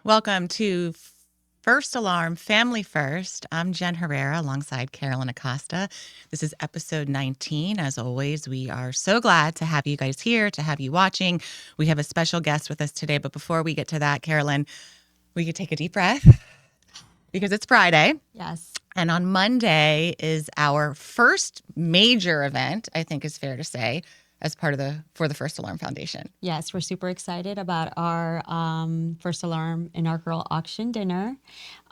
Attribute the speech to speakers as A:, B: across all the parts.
A: Welcome to First Alarm Family First. I'm Jen Herrera alongside Carolyn Acosta. This is episode 19. As always, we are so glad to have you guys here, to have you watching. We have a special guest with us today. But before we get to that, Carolyn, we could take a deep breath because it's Friday.
B: Yes.
A: And on Monday is our first major event, I think is fair to say, as part of for the First Alarm Foundation.
B: Yes, we're super excited about our First Alarm inaugural auction dinner.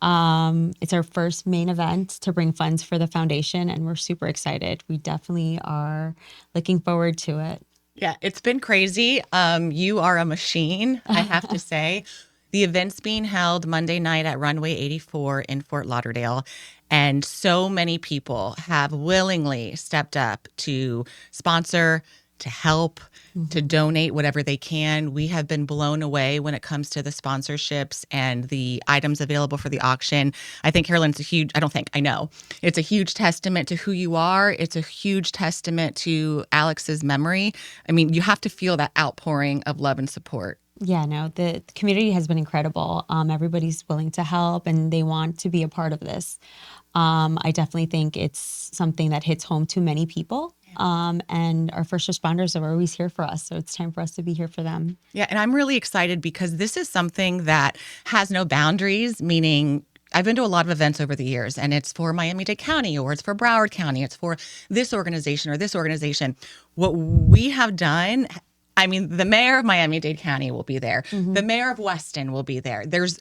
B: It's our first main event to bring funds for the foundation, and we're super excited. We definitely are looking forward to it.
A: Yeah, it's been crazy. You are a machine, I have to say. The event's being held Monday night at Runway 84 in Fort Lauderdale. And so many people have willingly stepped up to sponsor, to help, to donate whatever they can. We have been blown away when it comes to the sponsorships and the items available for the auction. I think Carolyn's I know. It's a huge testament to who you are. It's a huge testament to Alex's memory. I mean, you have to feel that outpouring of love and support.
B: Yeah, no, the community has been incredible. Everybody's willing to help and they want to be a part of this. I definitely think it's something that hits home to many people. And our first responders are always here for us. So it's time for us to be here for them.
A: Yeah. And I'm really excited because this is something that has no boundaries, meaning I've been to a lot of events over the years, and it's for Miami-Dade County or it's for Broward County. It's for this organization or this organization. What we have done, I mean, the mayor of Miami-Dade County will be there. The mayor of Weston will be there. There's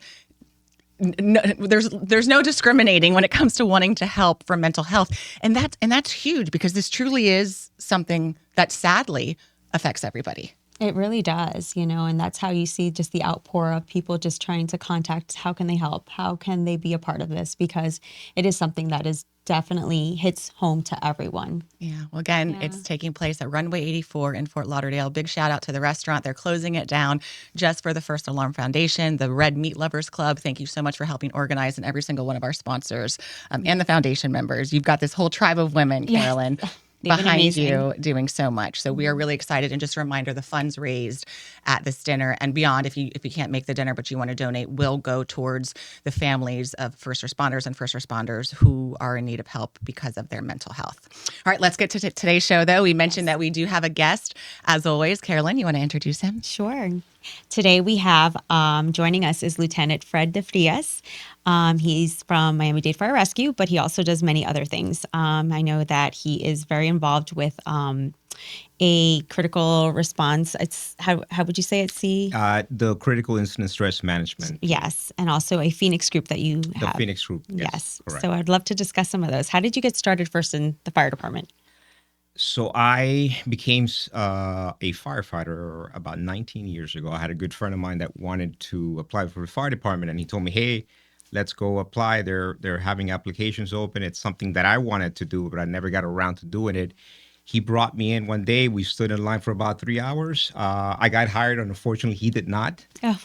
A: no discriminating when it comes to wanting to help for mental health. And that's huge because this truly is something that sadly affects everybody.
B: It really does, and that's how you see just the outpour of people just trying to contact, how can they help? How can they be a part of this? Because it is something that is definitely hits home to everyone.
A: Yeah. Well, again, It's taking place at Runway 84 in Fort Lauderdale. Big shout out to the restaurant. They're closing it down just for the First Alarm Foundation, the Red Meat Lovers Club. Thank you so much for helping organize, and every single one of our sponsors and the foundation members. You've got this whole tribe of women, Carolyn. Behind you doing so much. So we are really excited. And just a reminder, the funds raised at this dinner and beyond, if you can't make the dinner but you want to donate, will go towards the families of first responders who are in need of help because of their mental health. All right, let's get to today's show, though. We mentioned that we do have a guest. As always, Carolyn, you want to introduce him?
B: Sure. Today we have joining us is Lieutenant Fred DeFrias. He's from Miami-Dade Fire Rescue, but he also does many other things. I know that he is very involved with a critical response. It's how would you say it?
C: The critical incident stress management.
B: Yes, and also a Phoenix group that you have.
C: The Phoenix group.
B: Yes.
C: Correct.
B: So I'd love to discuss some of those. How did you get started first in the fire department?
C: So I became a firefighter about 19 years ago. I had a good friend of mine that wanted to apply for the fire department, and he told me, "Hey, let's go apply. They're having applications open. It's something that I wanted to do, but I never got around to doing it." He brought me in one day. We stood in line for about 3 hours. I got hired, and unfortunately, he did not.
B: Oh.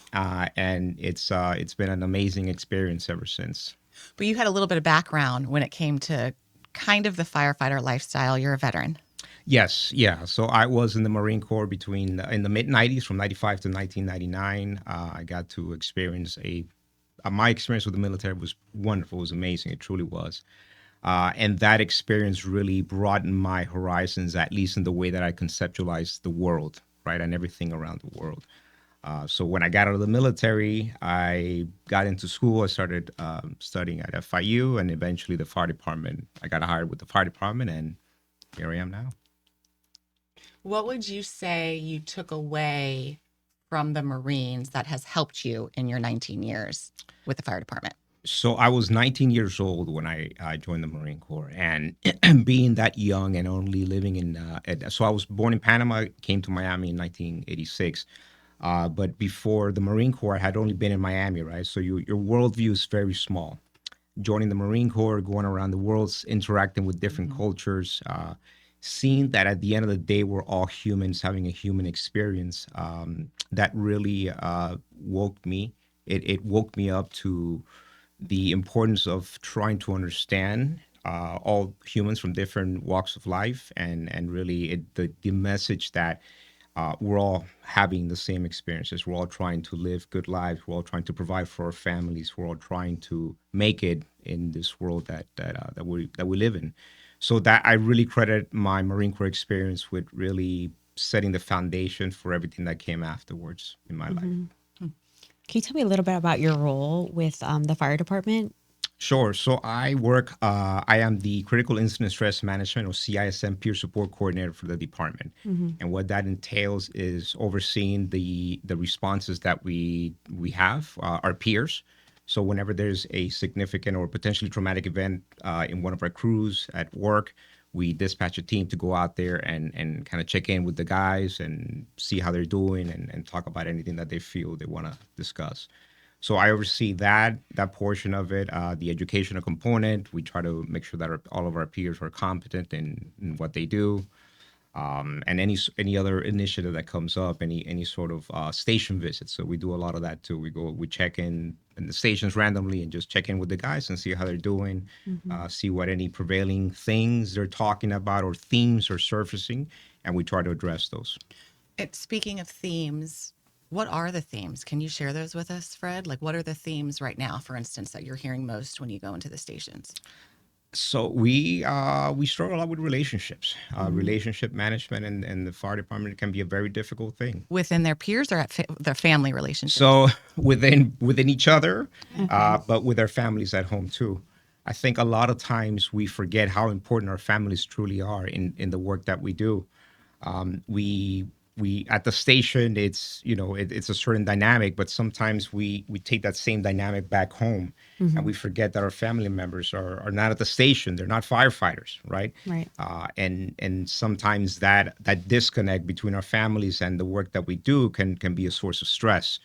C: And it's been an amazing experience ever since.
A: But you had a little bit of background when it came to kind of the firefighter lifestyle. You're a veteran.
C: Yes, yeah. So I was in the Marine Corps in the mid 90s, from 95 to 1999. I got to experience my experience with the military was wonderful. It was amazing. It truly was. And that experience really broadened my horizons, at least in the way that I conceptualized the world, right, and everything around the world. So when I got out of the military, I got into school. I started studying at FIU, and eventually the fire department. I got hired with the fire department, and here I am now.
A: What would you say you took away from the Marines that has helped you in your 19 years with the fire department?
C: So I was 19 years old when I joined the Marine Corps, and being that young and only living so I was born in Panama, came to Miami in 1986. But before the Marine Corps, I had only been in Miami, right? So your worldview is very small. Joining the Marine Corps, going around the world, interacting with different cultures, seeing that at the end of the day, we're all humans having a human experience, that really woke me. It woke me up to the importance of trying to understand all humans from different walks of life, and really the message that we're all having the same experiences. We're all trying to live good lives. We're all trying to provide for our families. We're all trying to make it in this world that we live in. So that I really credit my Marine Corps experience with really setting the foundation for everything that came afterwards in my life.
B: Hmm. Can you tell me a little bit about your role with the fire department?
C: Sure. So I am the Critical Incident Stress Management or CISM Peer Support Coordinator for the department.
B: Hmm.
C: And what that entails is overseeing the responses that we have, our peers. So whenever there's a significant or potentially traumatic event in one of our crews at work, we dispatch a team to go out there and kind of check in with the guys and see how they're doing and talk about anything that they feel they want to discuss. So I oversee that portion of it, the educational component. We try to make sure that all of our peers are competent in what they do, and any other initiative that comes up, any sort of station visits. So we do a lot of that too. We check in the stations randomly and just check in with the guys and see how they're doing,
B: Hmm.
C: see what any prevailing things they're talking about or themes are surfacing, and we try to address those.
A: Speaking of themes, what are the themes? Can you share those with us, Fred? Like, what are the themes right now, for instance, that you're hearing most when you go into the stations?
C: So we struggle a lot with relationships,
B: Hmm.
C: relationship management, and the fire department can be a very difficult thing.
A: Within their peers or at their family relationships?
C: So within each other,
B: Okay.
C: but with our families at home too. I think a lot of times we forget how important our families truly are in the work that we do. We at the station, it's a certain dynamic, but sometimes we take that same dynamic back home, and
B: Hmm.
C: we forget that our family members are not at the station. They're not firefighters, right?
B: Right.
C: And sometimes that disconnect between our families and the work that we do can be a source of stress.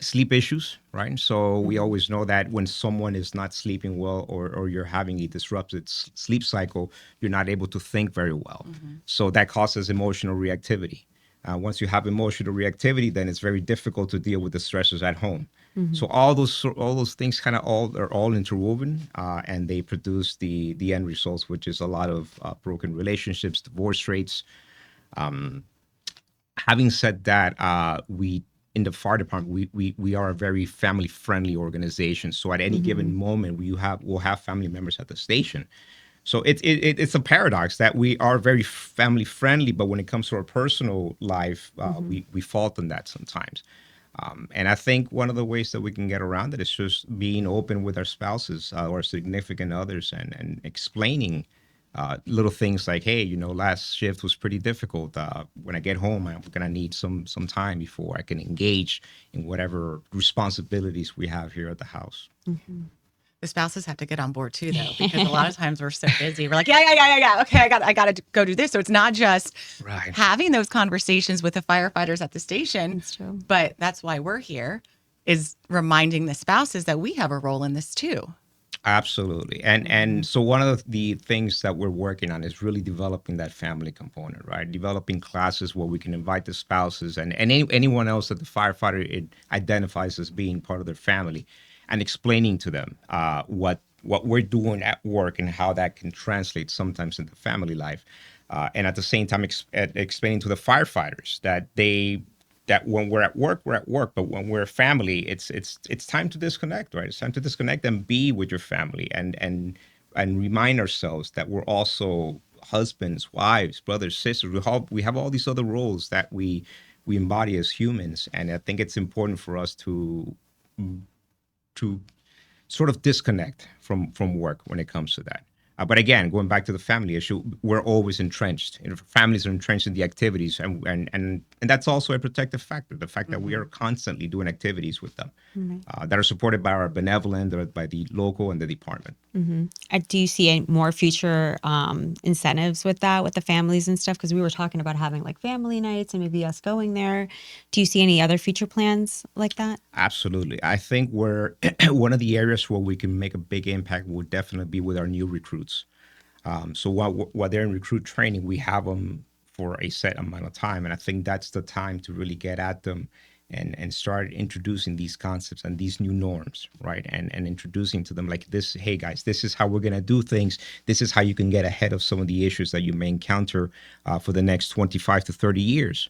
C: Sleep issues, right? So we
B: Hmm.
C: always know that when someone is not sleeping well, or you're having a disrupted sleep cycle, you're not able to think very well.
A: Mm-hmm.
C: So that causes emotional reactivity. Once you have emotional reactivity, then it's very difficult to deal with the stressors at home.
B: Hmm.
C: So all those things kind of all are all interwoven, and they produce the end results, which is a lot of broken relationships, divorce rates. Having said that, we in the fire department, we are a very family friendly organization. So at any
B: Hmm.
C: given moment, we'll have family members at the station. So it's a paradox that we are very family friendly, but when it comes to our personal life,
B: Hmm.
C: we fault in that sometimes. And I think one of the ways that we can get around it is just being open with our spouses or significant others, and explaining little things like, hey, last shift was pretty difficult. When I get home, I'm gonna need some time before I can engage in whatever responsibilities we have here at the house.
B: Hmm.
A: The spouses have to get on board too, though, because a lot of times we're so busy. We're like, yeah, yeah, yeah, yeah, yeah. Okay, I got to go do this. So it's not just
C: Right.
A: having those conversations with the firefighters at the station,
B: That's true.
A: but that's why we're here, is reminding the spouses that we have a role in this too.
C: Absolutely. And
B: Hmm.
C: and so one of the things that we're working on is really developing that family component, right? Developing classes where we can invite the spouses and anyone else that the firefighter identifies as being part of their family, and explaining to them what we're doing at work and how that can translate sometimes into family life. And at the same time, explaining to the firefighters that when we're at work, but when we're a family, it's time to disconnect, right? It's time to disconnect and be with your family, and remind ourselves that we're also husbands, wives, brothers, sisters. We have all these other roles that we embody as humans, and I think it's important for us to sort of disconnect from work when it comes to that. But again, going back to the family issue, we're always entrenched. Families are entrenched in the activities, and that's also a protective factor. The fact that we are
A: Hmm.
C: constantly doing activities with them
B: Right.
C: that are supported by our benevolent or by the local and the department.
B: Hmm. Do you see any more future incentives with that, with the families and stuff? Because we were talking about having like family nights and maybe us going there. Do you see any other future plans like that?
C: Absolutely. I think we're one of the areas where we can make a big impact would definitely be with our new recruits. So while they're in recruit training, we have them for a set amount of time, and I think that's the time to really get at them and start introducing these concepts and these new norms, right? And introducing to them like this, hey guys, this is how we're gonna do things. This is how you can get ahead of some of the issues that you may encounter for the next 25 to 30 years.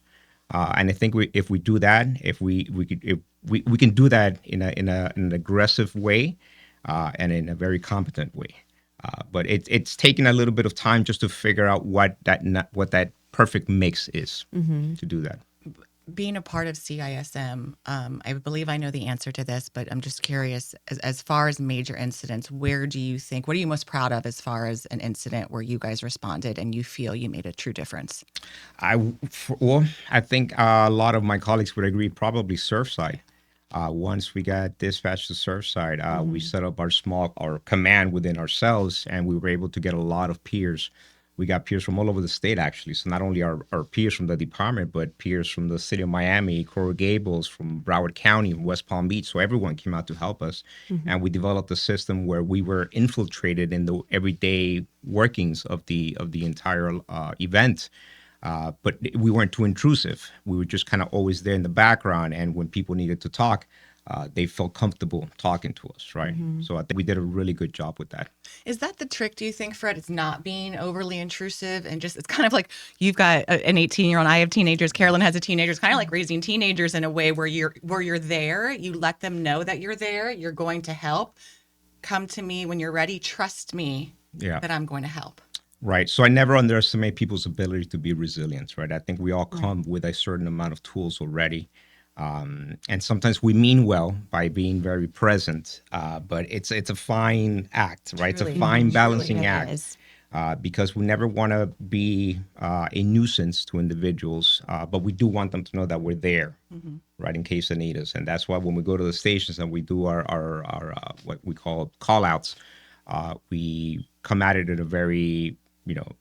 C: And I think if we do that, if we can do that in an aggressive way and in a very competent way. But it's taken a little bit of time just to figure out what that perfect mix is to do that.
A: Being a part of CISM, I believe I know the answer to this, but I'm just curious, as far as major incidents, what are you most proud of as far as an incident where you guys responded and you feel you made a true difference?
C: I think a lot of my colleagues would agree, probably Surfside. Once we got dispatched to Surfside, we set up our command within ourselves, and we were able to get a lot of peers. We got peers from all over the state, actually. So not only our peers from the department, but peers from the city of Miami, Coral Gables, from Broward County, West Palm Beach. So everyone came out to help us. And we developed a system where we were infiltrated in the everyday workings of the entire event. But we weren't too intrusive. We were just kind of always there in the background. And when people needed to talk, they felt comfortable talking to us, right? So I think we did a really good job with that.
A: Is that the trick, do you think, Fred? It's not being overly intrusive and just, it's kind of like you've got an 18-year-old, I have teenagers, Carolyn has a teenager. It's kind of like raising teenagers in a way where you're there, you let them know that you're there, you're going to help. Come to me when you're ready, trust me that I'm going to help.
C: Right. So I never underestimate people's ability to be resilient, right? I think we all come with a certain amount of tools already. And sometimes we mean well by being very present, but it's a fine act, right? It's a fine balancing act because we never want to be a nuisance to individuals, but we do want them to know that we're there, right, in case they need us. And that's why when we go to the stations and we do our what we call call outs, we come at it in a very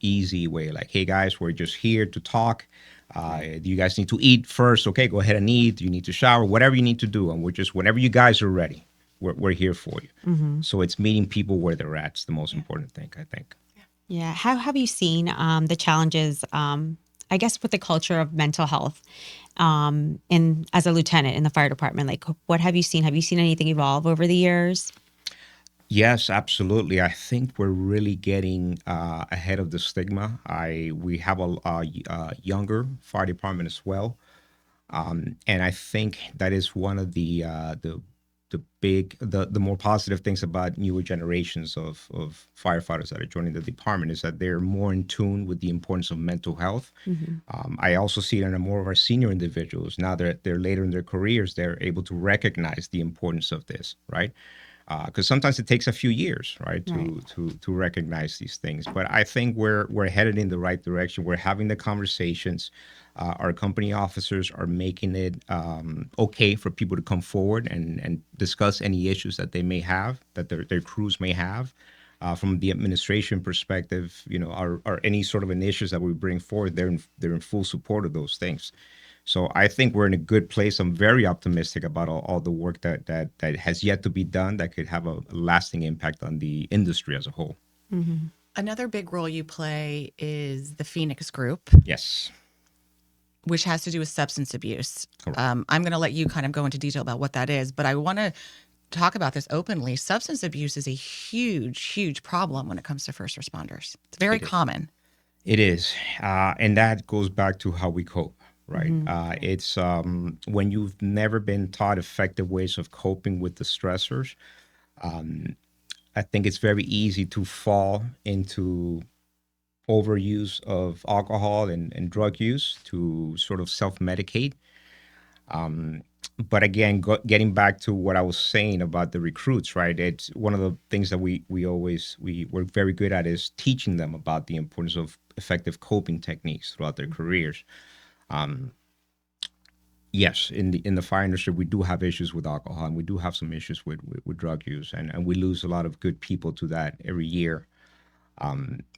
C: easy way, like, hey guys, we're just here to talk. Do you guys need to eat first? Okay, go ahead and eat. Do you need to shower? Whatever you need to do. And we're just, whenever you guys are ready, we're here for you. So it's meeting people where they're at. It's the most important thing, I think.
B: Yeah. How have you seen the challenges, I guess, with the culture of mental health as a lieutenant in the fire department? Like, what have you seen? Have you seen anything evolve over the years?
C: Yes, absolutely. I think we're really getting ahead of the stigma. We have a younger fire department as well, and I think that is one of the more positive things about newer generations of firefighters that are joining the department is that they're more in tune with the importance of mental health. I also see it in more of our senior individuals. Now that they're later in their careers, they're able to recognize the importance of this, right? Because sometimes it takes a few years, right, to recognize these things. But I think we're headed in the right direction. We're having the conversations. Our company officers are making it okay for people to come forward and discuss any issues that they may have, that their crews may have. From the administration perspective, our any sort of initiatives that we bring forward, they're in full support of those things. So I think we're in a good place. I'm very optimistic about all the work that has yet to be done that could have a lasting impact on the industry as a whole.
A: Another big role you play is the Phoenix Group.
C: Yes.
A: Which has to do with substance abuse. I'm going to let you kind of go into detail about what that is, but I want to talk about this openly. Substance abuse is a huge, huge problem when it comes to first responders. It's very common.
C: It is. And that goes back to how we cope. Right. It's when you've never been taught effective ways of coping with the stressors. I think it's very easy to fall into overuse of alcohol and drug use to sort of self-medicate. But again, getting back to what I was saying about the recruits, right? It's one of the things that we're very good at is teaching them about the importance of effective coping techniques throughout their careers. Yes, in the fire industry, we do have issues with alcohol, and we do have some issues with drug use, and we lose a lot of good people to that every year.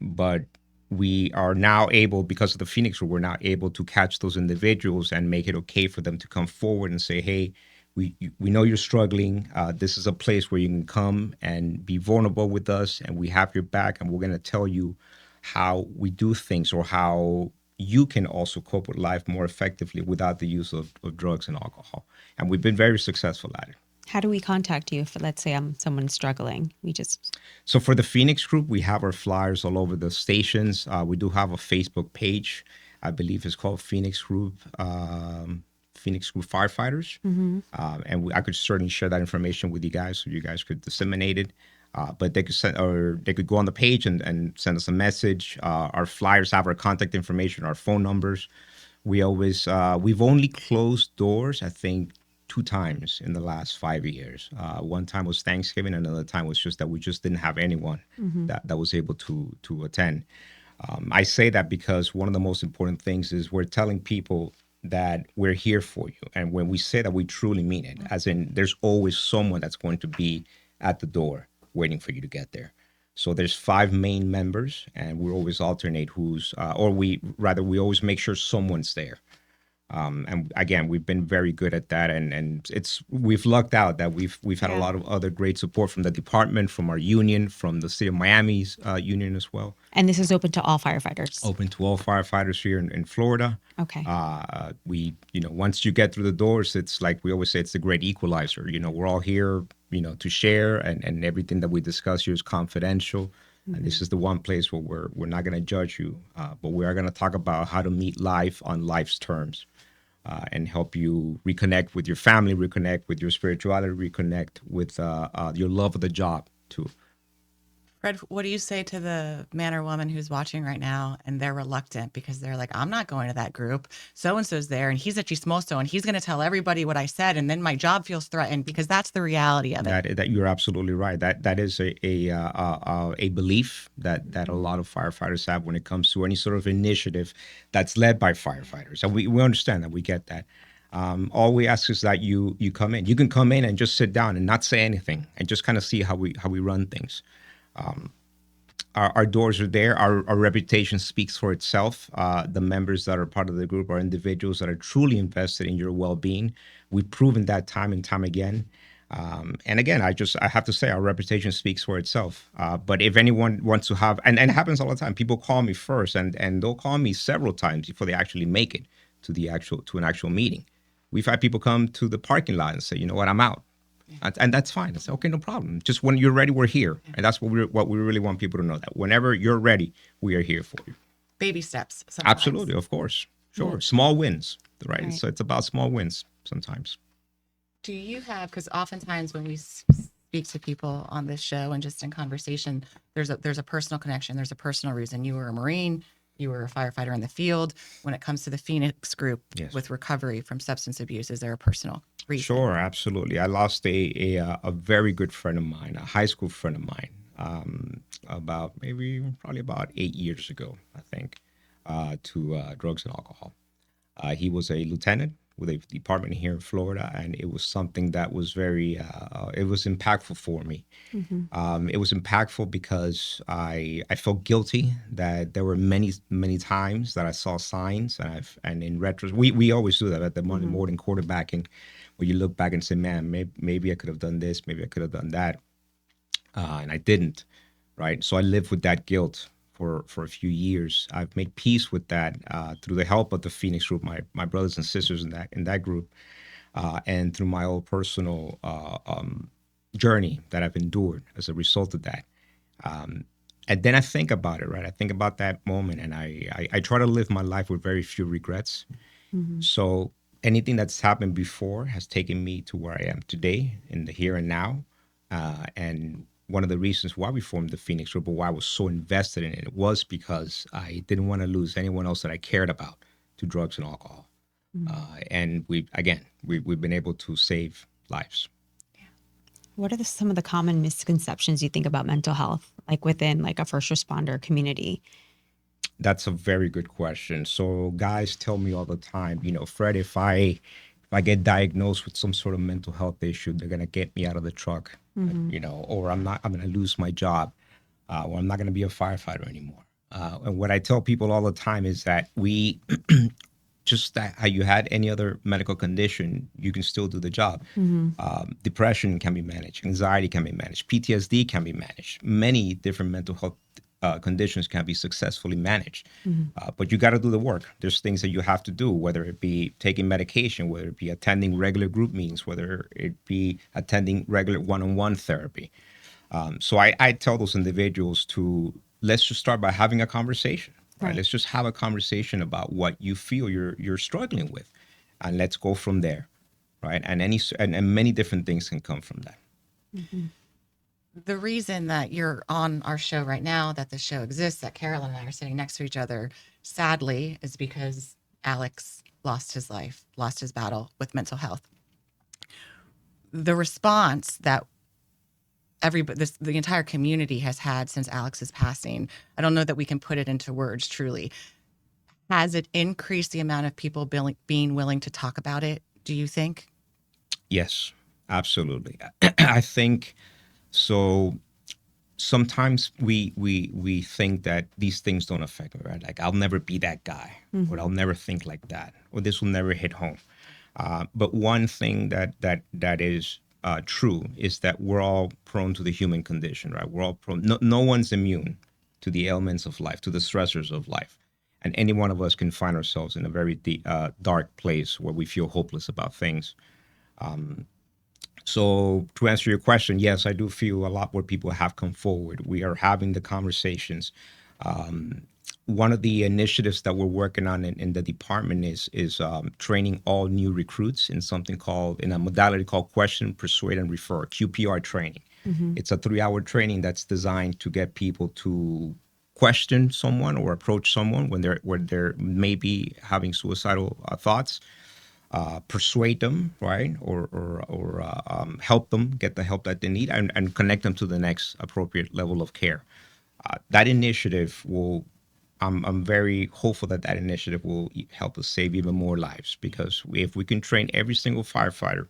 C: But we are now able, because of the Phoenix Group, we're now able to catch those individuals and make it okay for them to come forward and say, hey, we know you're struggling. This is a place where you can come and be vulnerable with us, and we have your back, and we're going to tell you how we do things or how you can also cope with life more effectively without the use of drugs and alcohol. And we've been very successful at it.
B: How do we contact you if, let's say, I'm someone struggling? We just
C: So for the Phoenix group, we have our flyers all over the stations. We do have a Facebook page. I believe it's called Phoenix Group Firefighters. I could certainly share that information with you guys so you guys could disseminate it. But they could send, or they could go on the page and send us a message. Our flyers have our contact information, our phone numbers. We always we've only closed doors, I think, 2 times in the last 5 years. One time was Thanksgiving, another time was just that we just didn't have anyone that was able to attend. I say that because one of the most important things is we're telling people that we're here for you. And when we say that, we truly mean it, as in there's always someone that's going to be at the door waiting for you to get there. So there's 5 main members, and we always alternate we always make sure someone's there. And again, we've been very good at that, and we've lucked out that we've had a lot of other great support from the department, from our union, from the city of Miami's union as well.
B: And this is open to all firefighters.
C: Open to all firefighters here in Florida.
B: Okay.
C: Once you get through the doors, it's like we always say, it's the great equalizer. We're all here, to share, and everything that we discuss here is confidential. And this is the one place where we're not going to judge you, but we are going to talk about how to meet life on life's terms. And help you reconnect with your family, reconnect with your spirituality, reconnect with your love of the job too.
A: Fred, what do you say to the man or woman who's watching right now and they're reluctant because they're like, I'm not going to that group. So-and-so's there and he's a chismoso and he's going to tell everybody what I said. And then my job feels threatened, because that's the reality of it.
C: That you're absolutely right. That is a belief that a lot of firefighters have when it comes to any sort of initiative that's led by firefighters. And we understand that, we get that. All we ask is that you come in. You can come in and just sit down and not say anything and just kind of see how we run things. Our doors are there. Our reputation speaks for itself. The members that are part of the group are individuals that are truly invested in your well-being. We've proven that time and time again. And again, I have to say our reputation speaks for itself. But if anyone wants to have, and it happens all the time, people call me first and they'll call me several times before they actually make it to an actual meeting. We've had people come to the parking lot and say, you know what, I'm out. And that's fine. I say, okay, no problem. Just when you're ready, we're here. And that's what we really want people to know, that whenever you're ready, we are here for you.
A: Baby steps. Sometimes.
C: Absolutely, of course. Sure. Yeah. Small wins, right? So it's about small wins sometimes.
A: Do you have, because oftentimes when we speak to people on this show and just in conversation, there's a personal connection. There's a personal reason. You were a Marine. You were a firefighter in the field. When it comes to the Phoenix group with recovery from substance abuse, is there a personal reason?
C: Sure, absolutely. I lost a very good friend of mine, a high school friend of mine, probably about 8 years ago, I think, to drugs and alcohol. He was a lieutenant with a department here in Florida, and it was something that was it was impactful for me. It was impactful because I felt guilty that there were many times that I saw signs, and in retrospect, we always do that at the Monday morning quarterbacking, where you look back and say, man, maybe I could have done this, maybe I could have done that, and I didn't, right? So I lived with that guilt for a few years. I've made peace with that through the help of the Phoenix group, my brothers and sisters in that group, and through my own personal journey that I've endured as a result of that. And then I think about it, right? I think about that moment, and I try to live my life with very few regrets. So anything that's happened before has taken me to where I am today, in the here and now, and one of the reasons why we formed the Phoenix group, or why I was so invested in it, was because I didn't want to lose anyone else that I cared about to drugs and alcohol. And we've been able to save lives.
B: What are some of the common misconceptions you think about mental health, like within a first responder community?
C: That's a very good question. So guys tell me all the time, Fred, if I get diagnosed with some sort of mental health issue, they're going to get me out of the truck, or I'm going to lose my job, or I'm not going to be a firefighter anymore. And what I tell people all the time is that just that how you had any other medical condition, you can still do the job. Depression can be managed. Anxiety can be managed. PTSD can be managed. Many different mental health conditions can be successfully managed. But you got to do the work. There's things that you have to do, whether it be taking medication, whether it be attending regular group meetings, whether it be attending regular one-on-one therapy. So I tell those individuals to, let's just start by having a conversation. Right?
B: Right.
C: Let's just have a conversation about what you feel you're struggling with, and let's go from there. Right? And many different things can come from that.
A: The reason that you're on our show right now, that the show exists, that Carolyn and I are sitting next to each other, sadly, is because Alex lost his life, lost his battle with mental health. The response that the entire community has had since Alex's passing, I don't know that we can put it into words truly. Has it increased the amount of people being willing to talk about it, do you think?
C: Yes, absolutely. I think so. Sometimes we think that these things don't affect me, right? Like, I'll never be that guy, or I'll never think like that, or this will never hit home. But one thing that is true is that we're all prone to the human condition, right? We're all prone. No one's immune to the ailments of life, to the stressors of life, and any one of us can find ourselves in a very dark place where we feel hopeless about things. So to answer your question, yes, I do feel a lot more people have come forward. We are having the conversations. One of the initiatives that we're working on in the department is training all new recruits in a modality called Question, Persuade, and Refer, QPR training. It's a 3-hour training that's designed to get people to question someone or approach someone when they're maybe having suicidal thoughts. Persuade them, right, or help them get the help that they need, and connect them to the next appropriate level of care. That initiative will, I'm very hopeful that initiative will help us save even more lives, because if we can train every single firefighter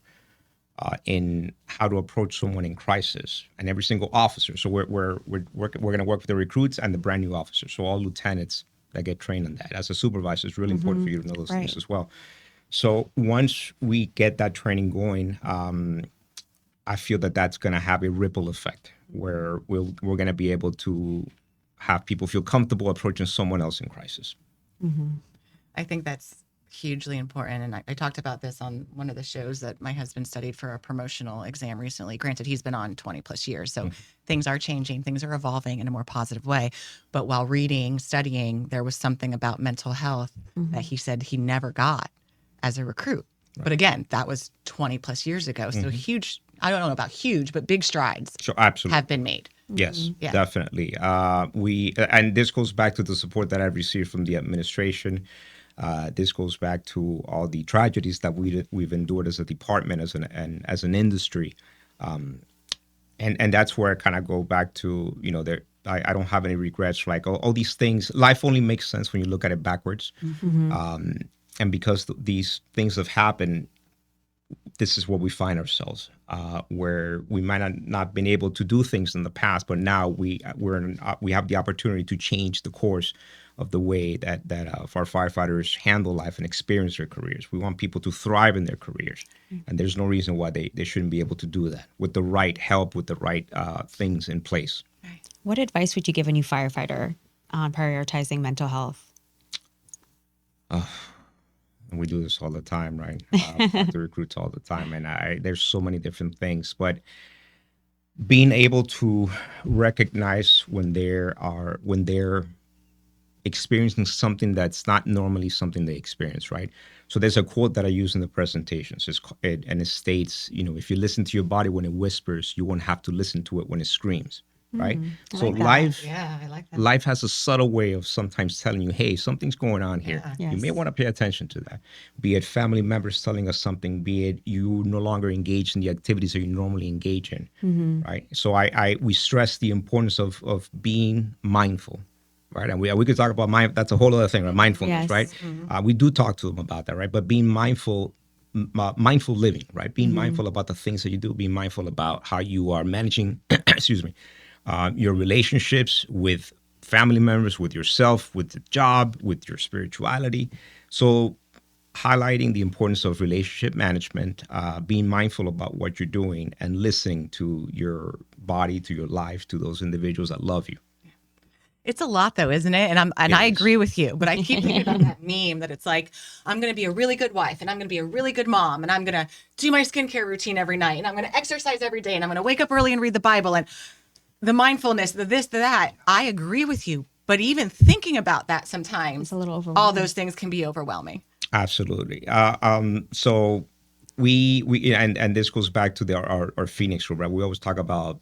C: in how to approach someone in crisis, and every single officer, so we're going to work with the recruits and the brand new officers, so all lieutenants that get trained on that. As a supervisor, it's really important for you to know those things as well. So once we get that training going, I feel that that's going to have a ripple effect where we're going to be able to have people feel comfortable approaching someone else in crisis.
A: I think that's hugely important. And I talked about this on one of the shows that my husband studied for a promotional exam recently. Granted, he's been on 20 plus years. So things are changing, things are evolving in a more positive way. But while reading, studying, there was something about mental health that he said he never got as a recruit. Right. But again, that was 20 plus years ago. So huge, I don't know about huge, but big strides have been made.
C: Yes, definitely. And this goes back to the support that I've received from the administration. This goes back to all the tragedies that we've endured as a department, as an industry. And that's where I kind of go back to, I don't have any regrets. Like all these things, life only makes sense when you look at it backwards. And because these things have happened, this is where we find ourselves, where we might not been able to do things in the past, but now we have the opportunity to change the course of the way that our firefighters handle life and experience their careers. We want people to thrive in their careers, and there's no reason why they shouldn't be able to do that with the right help, with the right things in place.
B: What advice would you give a new firefighter on prioritizing mental health?
C: And we do this all the time, right? Talk to recruits all the time, and there's so many different things. But being able to recognize when they're experiencing something that's not normally something they experience, right? So there's a quote that I use in the presentations, and it states, if you listen to your body when it whispers, you won't have to listen to it when it screams. Right. So life has a subtle way of sometimes telling you, hey, something's going on here.
B: Yes.
C: You may want to pay attention to that. Be it family members telling us something, be it you no longer engage in the activities that you normally engage in. Right. So we stress the importance of being mindful. Right. And we could talk about that's a whole other thing, right? Mindfulness. Yes. Right. We do talk to them about that. Right. But being mindful living, right? Being mindful about the things that you do, being mindful about how you are managing, your relationships with family members, with yourself, with the job, with your spirituality. So highlighting the importance of relationship management, being mindful about what you're doing, and listening to your body, to your life, to those individuals that love you.
A: It's a lot though, isn't it? And
C: It
A: I
C: is.
A: agree with you, but I keep thinking about that meme that it's like, I'm going to be a really good wife and I'm going to be a really good mom and I'm going to do my skincare routine every night and I'm going to exercise every day and I'm going to wake up early and read the Bible and the mindfulness, the this, the that. I agree with you. But even thinking about that sometimes,
B: It's a little
A: all
B: overwhelming.
A: those things can be overwhelming.
C: Absolutely. So we and this goes back to our Phoenix group, right? We always talk about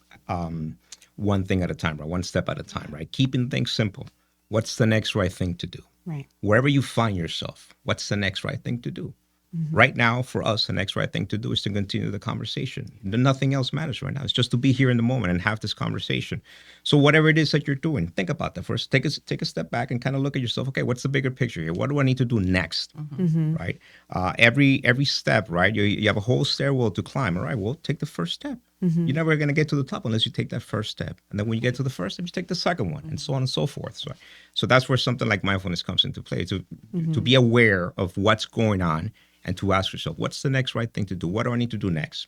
C: one thing at a time, right? One step at a time, right? Keeping things simple. What's the next right thing to do?
B: Right.
C: Wherever you find yourself, what's the next right thing to do? Right now, for us, the next right thing to do is to continue the conversation. Nothing else matters right now. It's just to be here in the moment and have this conversation. So whatever it is that you're doing, think about that first. Take a step back and kind of look at yourself. Okay, what's the bigger picture here? What do I need to do next? Right? Every step, right? You have a whole stairwell to climb. All right, well, take the first step. You're never going to get to the top unless you take that first step. And then when you get to the first step, you take the second one, and so on and so forth. So that's where something like mindfulness comes into play, to be aware of what's going on and to ask yourself, what's the next right thing to do? What do I need to do next?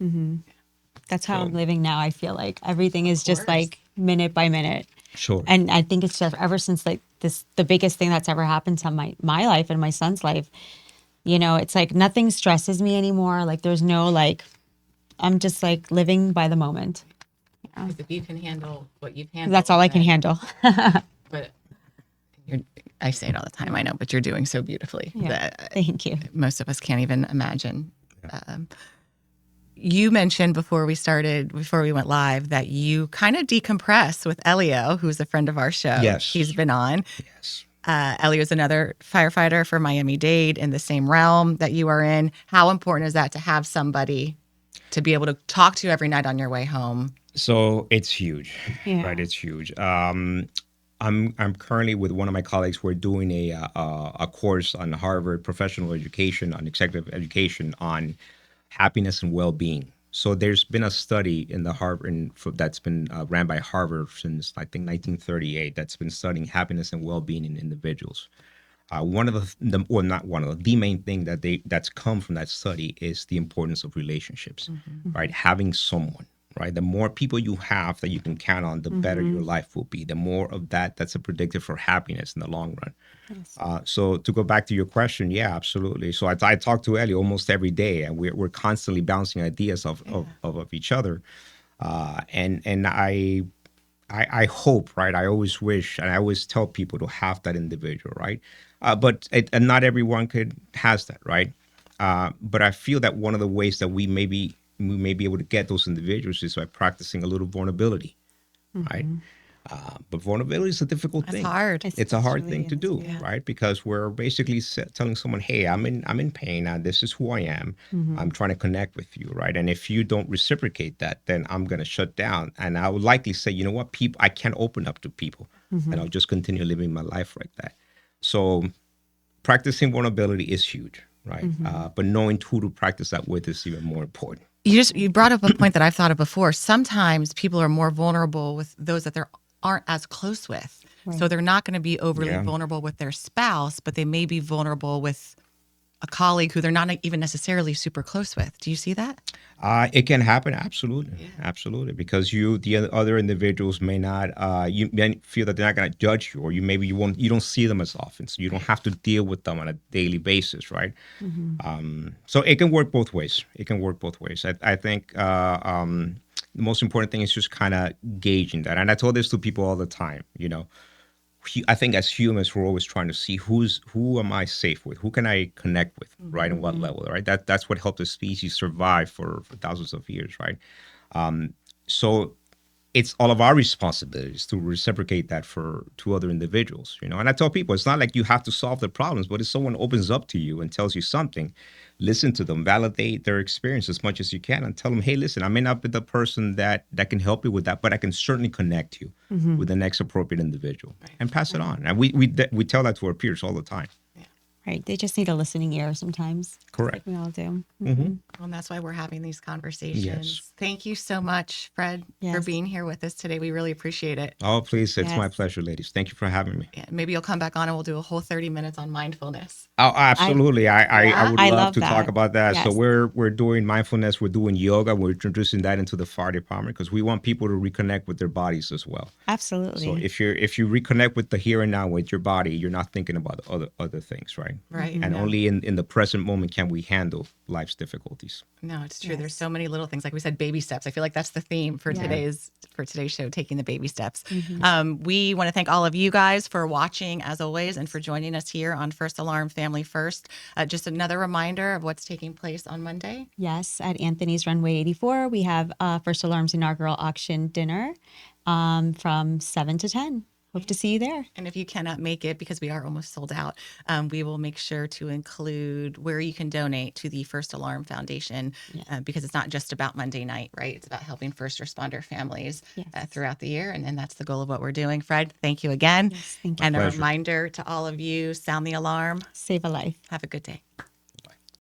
B: That's how
C: So-
B: I'm living now. I feel like everything is just
A: course.
B: like minute by minute.
C: Sure.
B: And I think it's just ever since like this, the biggest thing that's ever happened to my life and my son's life, you know, it's like nothing stresses me anymore. Like there's no like, I'm just like living by the moment.
A: Because if you can handle what you've handled,
B: That's all I can
A: then-
B: handle.
A: But I say it all the time, I know, but you're doing so beautifully
B: Yeah.
A: that
B: Thank you.
A: most of us can't even imagine. You mentioned before we went live, that you kind of decompress with Elio, who's a friend of our show.
C: Yes.
A: He's been on.
C: Yes.
A: Elio's another firefighter for Miami-Dade in the same realm that you are in. How important is that to have somebody to be able to talk to every night on your way home?
C: So it's huge,
B: Yeah.
C: right? It's huge. I'm currently with one of my colleagues. We're doing a course on Harvard professional education, on executive education, on happiness and well-being. So there's been a study in the Harvard that's been ran by Harvard since I think 1938 that's been studying happiness and well-being in individuals. One of the main thing that's come from that study is the importance of relationships, right? Having someone, right? The more people you have that you can count on, the better your life will be. The more of that's a predictor for happiness in the long run. So to go back to your question, yeah, absolutely. So I talk to Ellie almost every day, and we're constantly bouncing ideas of each other, and I hope, right? I always wish, and I always tell people to have that individual, right? And not everyone has that, right? But I feel that one of the ways that we may be able to get those individuals is by practicing a little vulnerability, right? But vulnerability is a difficult
A: That's
C: thing.
A: hard.
C: It's a hard
B: really
C: thing to
B: is,
C: do,
B: yeah.
C: right? Because we're basically telling someone, "Hey, I'm in pain. This is who I am. I'm trying to connect with you, right? And if you don't reciprocate that, then I'm going to shut down, and I would likely say, you know what, people, I can't open up to people, and I'll just continue living my life like that. So, practicing vulnerability is huge, right? But knowing who to practice that with is even more important.
A: You brought up a point that I've thought of before. Sometimes people are more vulnerable with those that they aren't as close with. So they're not going to be overly
C: Yeah.
A: vulnerable with their spouse, but they may be vulnerable with a colleague who they're not even necessarily super close with. Do you see that?
C: It can happen, absolutely, absolutely, because the other individuals may not, you may feel that they're not going to judge you, or you don't see them as often, so you don't have to deal with them on a daily basis, right? So it can work both ways. It can work both ways. I think the most important thing is just kind of gauging that, and I told this to people all the time. You know, I think as humans, we're always trying to see who am I safe with, who can I connect with, right, and what level, right? That's what helped the species survive for thousands of years, right? So it's all of our responsibilities to reciprocate that to other individuals, you know. And I tell people, it's not like you have to solve the problems, but if someone opens up to you and tells you something, listen to them, validate their experience as much as you can, and tell them, hey, listen, I may not be the person that can help you with that, but I can certainly connect you with the next appropriate individual and pass it on. And we tell that to our peers all the time.
B: Right. They just need a listening ear sometimes.
C: Correct.
B: We all do.
C: Mhm.
A: Well, and that's why we're having these conversations.
C: Yes.
A: Thank you so much, Fred, for
B: Yes.
A: being here with us today. We really appreciate it.
C: Oh, please. It's my
B: Yes.
C: pleasure, ladies. Thank you for having me.
A: Yeah, maybe you'll come back on and we'll do a whole 30 minutes on mindfulness.
C: Oh, absolutely. I
A: Yeah?
C: would
B: I
C: love
B: love
C: to talk
B: that.
C: about that. So
B: Yes.
C: we're doing mindfulness, we're doing yoga, we're introducing that into the fire department because we want people to reconnect with their bodies as well.
B: Absolutely.
C: So if you reconnect with the here and now with your body, you're not thinking about other things, right?
A: Right.
C: And
A: No.
C: only in the present moment can we handle life's difficulties.
A: No, it's true. There's
B: Yes.
A: so many little things. Like we said, baby steps. I feel like that's the theme for
B: Yeah.
A: today's show, taking the baby steps. We want to thank all of you guys for watching as always and for joining us here on First Alarm Family First. Just another reminder of what's taking place on Monday.
B: Yes, at Anthony's Runway 84, we have First Alarm's inaugural auction dinner from 7 to 10. Hope to see you there.
A: And if you cannot make it because we are almost sold out, we will make sure to include where you can donate to the First Alarm Foundation because it's not just about Monday night, right? It's about helping first responder families
B: Yes.
A: throughout the year. And that's the goal of what we're doing. Fred, thank you again.
B: Yes, thank you.
A: And a
C: pleasure.
A: reminder to all of you, sound the alarm.
B: Save a life.
A: Have a good day.